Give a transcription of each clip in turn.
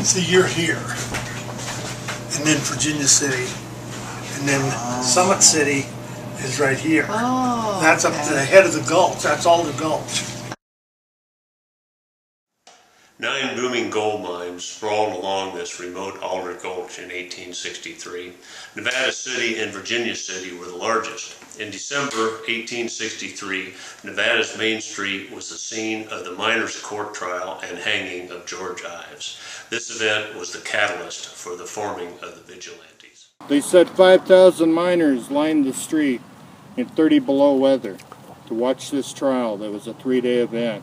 See, you're here, and then Virginia City, and then Summit City is right here. Oh, that's up to the head of the gulch. That's all the gulch. 9 booming gold mines sprawled along this remote alder gulch in 1863. Nevada City and Virginia City were the largest. In December 1863, Nevada's Main Street was the scene of the miners' court trial and hanging of George Ives. This event was the catalyst for the forming of the vigilantes. They said 5,000 miners lined the street in 30 below weather to watch this trial. That was a 3-day event.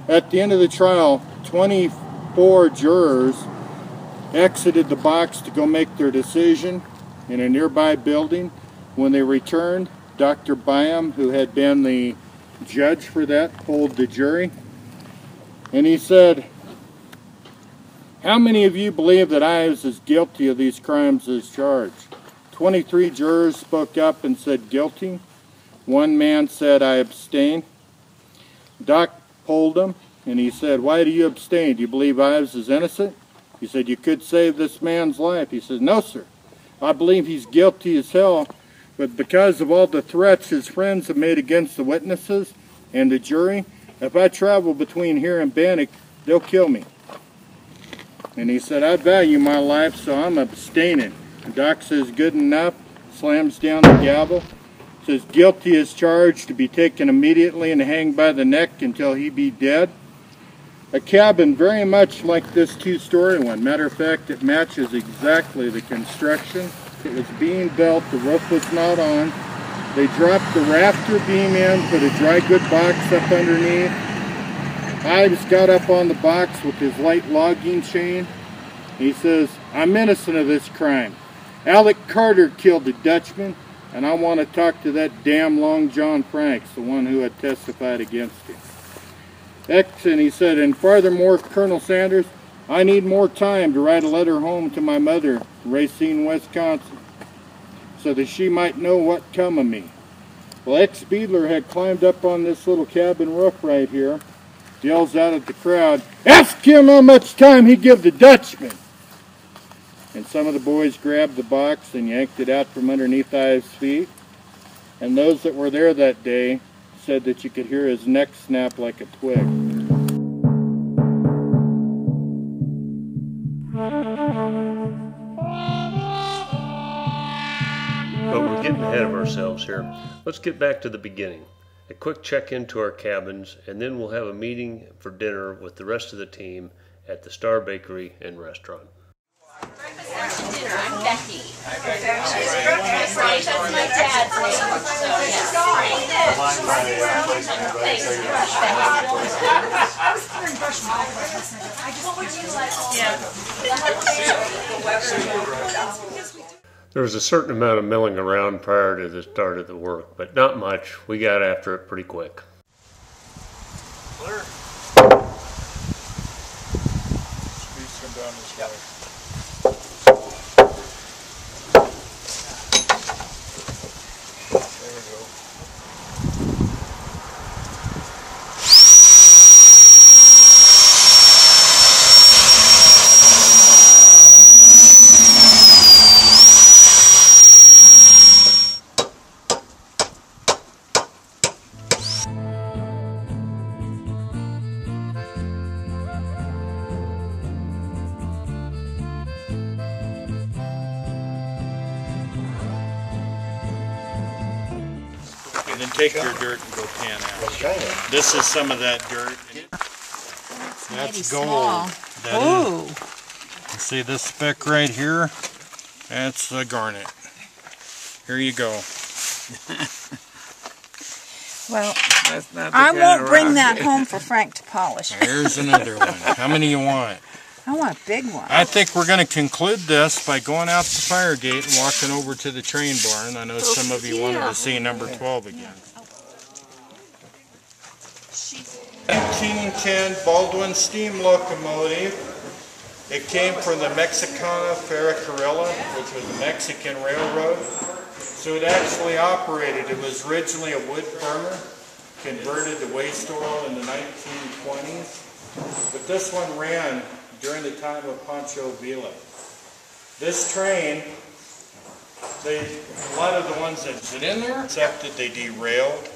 At the end of the trial, 24 jurors exited the box to go make their decision in a nearby building. When they returned, Dr. Byam, who had been the judge for that, polled the jury, and he said, "How many of you believe that Ives is guilty of these crimes as charged?" 23 jurors spoke up and said guilty. One man said, "I abstain." Doc polled him, and he said, "Why do you abstain? Do you believe Ives is innocent?" He said, "You could save this man's life." He said, "No, sir. I believe he's guilty as hell, but because of all the threats his friends have made against the witnesses and the jury, if I travel between here and Bannock, they'll kill me." And he said, "I value my life, so I'm abstaining." The doc says, "Good enough," slams down the gavel, says, "Guilty is charged, to be taken immediately and hanged by the neck until he be dead." A cabin very much like this 2-story one. Matter of fact, it matches exactly the construction. It was being built, the roof was not on. They dropped the rafter beam in, put a dry good box up underneath. Ives got up on the box with his light logging chain. He says, "I'm innocent of this crime. Alec Carter killed the Dutchman, and I want to talk to that damn Long John Franks, the one who had testified against him." And he said, "And furthermore, Colonel Sanders, I need more time to write a letter home to my mother, Racine, Wisconsin, so that she might know what come of me." Well, ex-Beadler had climbed up on this little cabin roof right here, yells out at the crowd, "Ask him how much time he give the Dutchman." And some of the boys grabbed the box and yanked it out from underneath Ives' feet. And those that were there that day said that you could hear his neck snap like a twig. But we're getting ahead of ourselves here. Let's get back to the beginning. A quick check into our cabins, and then we'll have a meeting for dinner with the rest of the team at the Star Bakery and Restaurant. I'm Becky. She's that's my dad's name. There was a certain amount of milling around prior to the start of the work, but not much. We got after it pretty quick. Clear. Speeds come down this way. There we go. And then take your dirt and go pan out. This is some of that dirt. That's gold. Oh. You see this speck right here? That's a garnet. Here you go. Well, I won't bring that home for Frank to polish. Here's another one. How many you want? I want a big one. I think we're going to conclude this by going out the fire gate and walking over to the train barn. I know some of you wanted to see number 12 again. 1910 Baldwin steam locomotive. It came from the Mexicana Ferrocarrila, which was a Mexican railroad. So it actually operated. It was originally a wood burner, converted to waste oil in the 1920s. But this one ran during the time of Pancho Villa. This train, a lot of the ones that sit in there, except that they derailed.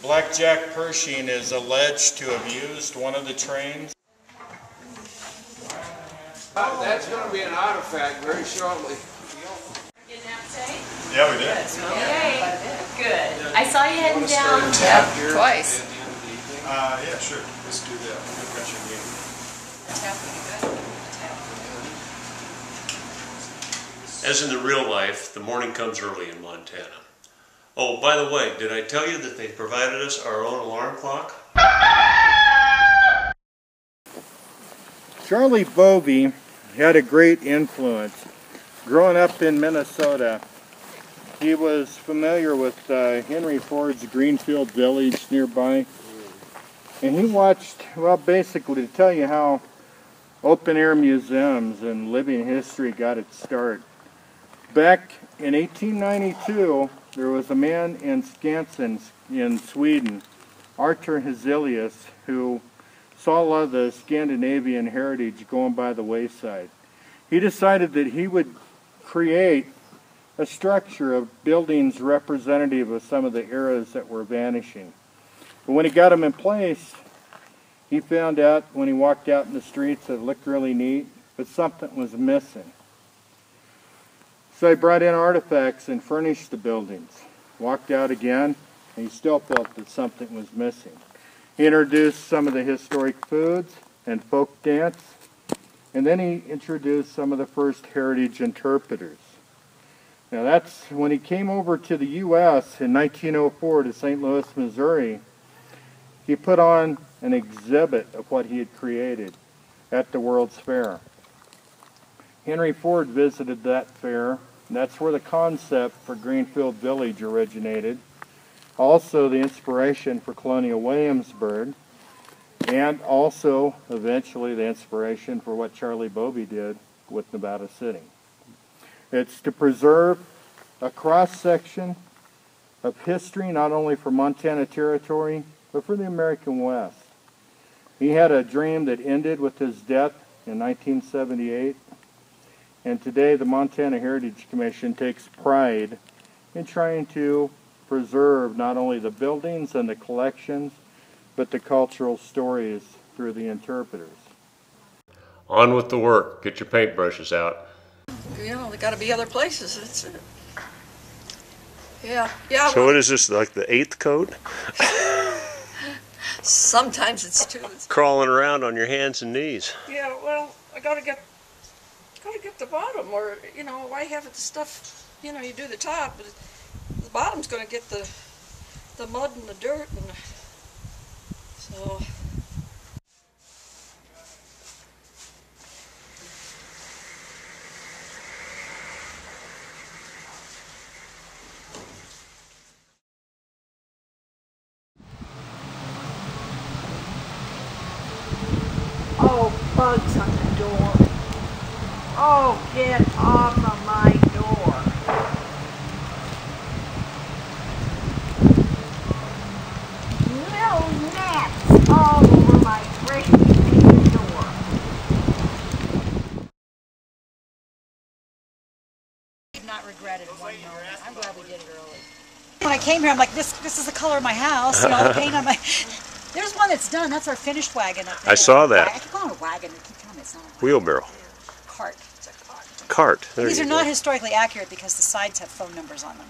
Blackjack Pershing is alleged to have used one of the trains. That's going to be an artifact very shortly. Didn't have to say? Yeah, we did. Okay, good. I saw you heading down. Twice. Yeah, sure. Let's do that. Refresh your game. As in the real life, the morning comes early in Montana. Oh, by the way, did I tell you that they provided us our own alarm clock? Charlie Bovee had a great influence. Growing up in Minnesota, he was familiar with Henry Ford's Greenfield Village nearby. And he watched, well, basically to tell you how open-air museums and living history got its start. Back in 1892, there was a man in Skansen in Sweden, Arthur Hazelius, who saw a lot of the Scandinavian heritage going by the wayside. He decided that he would create a structure of buildings representative of some of the eras that were vanishing. But when he got them in place, he found out when he walked out in the streets that it looked really neat, but something was missing. So he brought in artifacts and furnished the buildings. Walked out again, and he still felt that something was missing. He introduced some of the historic foods and folk dance, and then he introduced some of the first heritage interpreters. Now that's when he came over to the U.S. in 1904 to St. Louis, Missouri. He put on an exhibit of what he had created at the World's Fair. Henry Ford visited that fair, and that's where the concept for Greenfield Village originated. Also the inspiration for Colonial Williamsburg, and also eventually the inspiration for what Charlie Bovee did with Nevada City. It's to preserve a cross-section of history not only for Montana Territory, but for the American West. He had a dream that ended with his death in 1978, and today the Montana Heritage Commission takes pride in trying to preserve not only the buildings and the collections, but the cultural stories through the interpreters. On with the work. Get your paintbrushes out. You know, there got to be other places. That's it. Yeah. So what is this, like the 8th coat? Sometimes it's two. Crawling around on your hands and knees. Yeah, well, I gotta get the bottom, or you know, why have the stuff? You know, you do the top, but the bottom's gonna get the mud and the dirt, and so. Oh, bugs on the door. Oh, get off of my door. Little gnats all over my freshly painted door. I've not regretted one moment. I'm glad we did it early. When I came here, I'm like, this is the color of my house. You know, the paint on my... There's one that's done. That's our finished wagon up there. I saw that. I keep calling it a wagon. I keep telling me it's not a wagon. Wheelbarrow. Cart. It's a cart. Cart. There These you are go. not historically accurate because the sides have phone numbers on them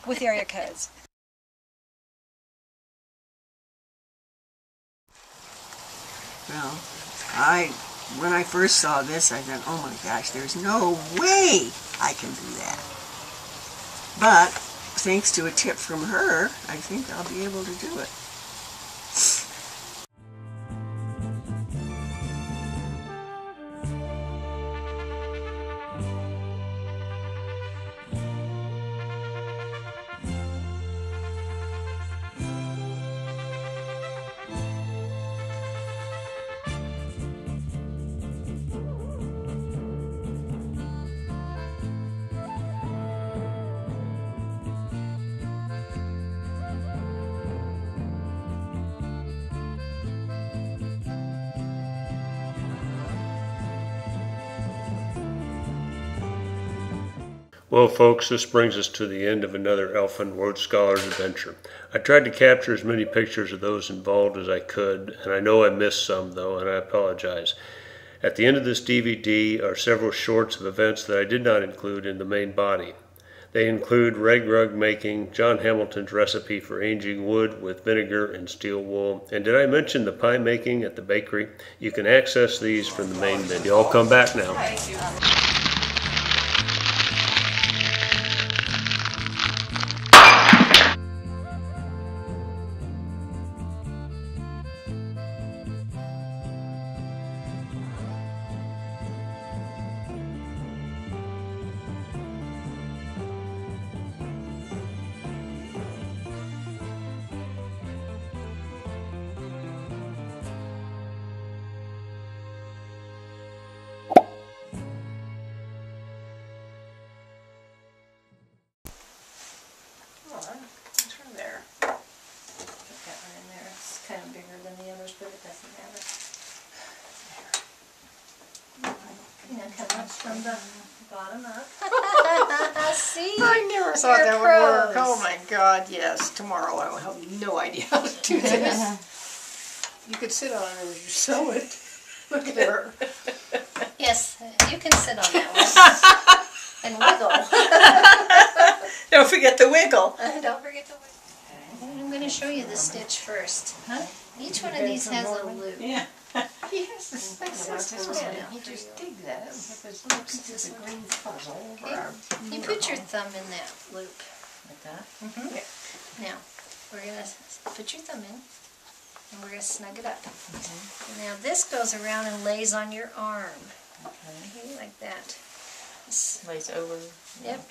with area codes. Well, when I first saw this, I thought, oh my gosh, there's no way I can do that. But thanks to a tip from her, I think I'll be able to do it. Well, folks, this brings us to the end of another Elfun Road Scholars adventure. I tried to capture as many pictures of those involved as I could, and I know I missed some, though, and I apologize. At the end of this DVD are several shorts of events that I did not include in the main body. They include rag rug making, John Hamilton's recipe for aging wood with vinegar and steel wool, and did I mention the pie making at the bakery? You can access these from the main menu. I'll come back now. Turn there. Put that one in there. It's kind of bigger than the others, but it doesn't matter. And come up from the bottom up. See? I never thought You're that would work. pros. Oh my God, yes. Tomorrow I will have no idea how to do this. You could sit on it as you sew it. Look at her. Yes, you can sit on that one and wiggle. Don't forget the wiggle. Don't forget to wiggle. I'm going to show you the stitch first. Each one of these has a loop. Yeah. Yes, it's like this. You just dig that. This is a green puzzle over Okay. our You put your thumb in that loop. like that. Now, we're going to put your thumb in, and we're going to snug it up. Now, this goes around and lays on your arm. Okay, like that. Lays over. Yep,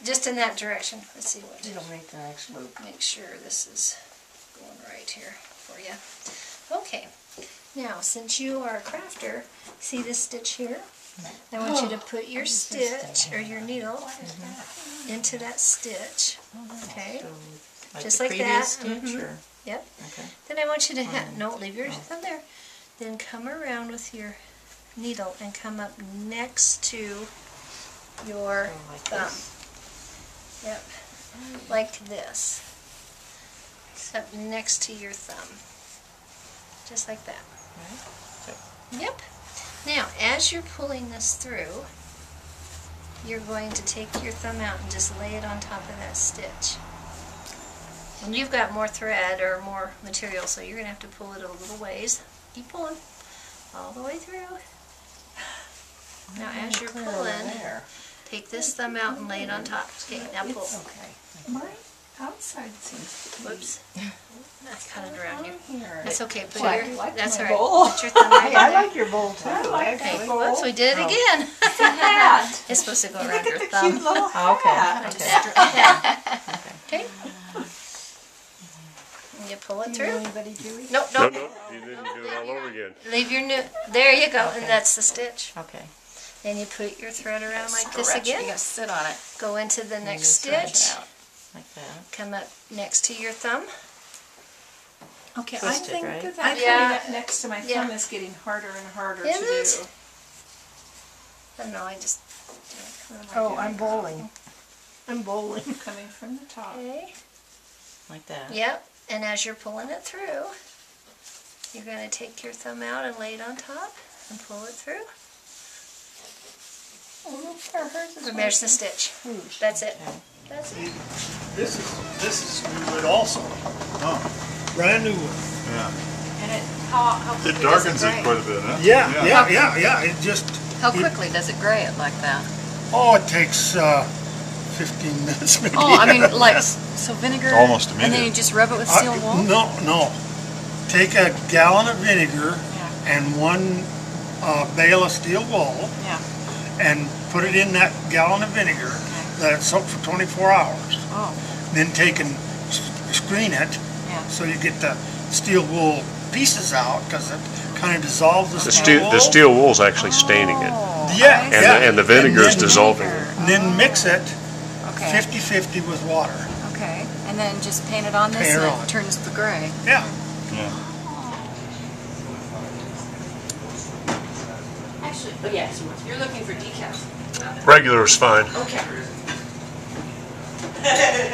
just in that direction. Let's see what. It'll make the next loop. Make sure this is going right here for you. Okay, now since you are a crafter, see this stitch here? I want you to put your stitch or your needle into that stitch. Okay, just like that. Stitch, or? Yep. Okay. Then I want you to no, leave your thumb there. Then come around with your needle and come up next to your thumb. Yep, like this. Up next to your thumb. Just like that. Yep. Now, as you're pulling this through, you're going to take your thumb out and just lay it on top of that stitch. And you've got more thread or more material, so you're going to have to pull it a little ways. Keep pulling all the way through. Now, as you're pulling, take this thumb out and lay it on top. Okay, now pull. Okay. My outside seems. Whoops. That's kind of around you. Here. That's okay. Put Well, your, I like that's my all right. bowl. Put your thumb right I there. like your bowl too. I like Okay, the bowl. whoops, we did it again. hat. It's supposed to go Look around at your the thumb. cute little Okay. hat. Okay. And you pull it through. Anybody do it? Nope, No, don't. no, you didn't do it all over again. Leave your new. There you go, and that's the stitch. Okay. Then you put your thread around like this Stretch. You again. gotta sit on it. Go into the And next you stretch it stitch. out like that. Come up next to your thumb. Okay, Twist I it, think right? that that Yeah. coming up next to my Yeah. thumb is getting harder and harder Is to it? do. I don't know, I just. Oh, I'm bowling. I'm bowling. Coming from the top. Okay. Like that. Yep, and as you're pulling it through, you're going to take your thumb out and lay it on top and pull it through. And there's the stitch. That's it. That's it. This is new wood also. Oh, Brand new wood. yeah. And how It quickly darkens does it it quite a bit, huh? Yeah. It just. How quickly does it gray it like that? Oh, it takes 15 minutes maybe. Oh, I mean, like, so vinegar? Almost And then you immediate. just rub it with steel wool? No. Take a gallon of vinegar Yeah. and one bale of steel wool Yeah. and put it in that gallon of vinegar. Let it soak for 24 hours. Oh, Then take and screen it yeah. so you get the steel wool pieces out because it kind of dissolves the steel wool. The steel wool's actually staining it, Yeah, and yeah. and the vinegar's then- dissolving it. And then mix it Okay. 50-50 with water. Okay. And then just paint it on this Paint it and on. it turns the gray. Yeah. Yeah. Actually, oh yes, you're looking for decals. Regular is fine. Okay. Yeah.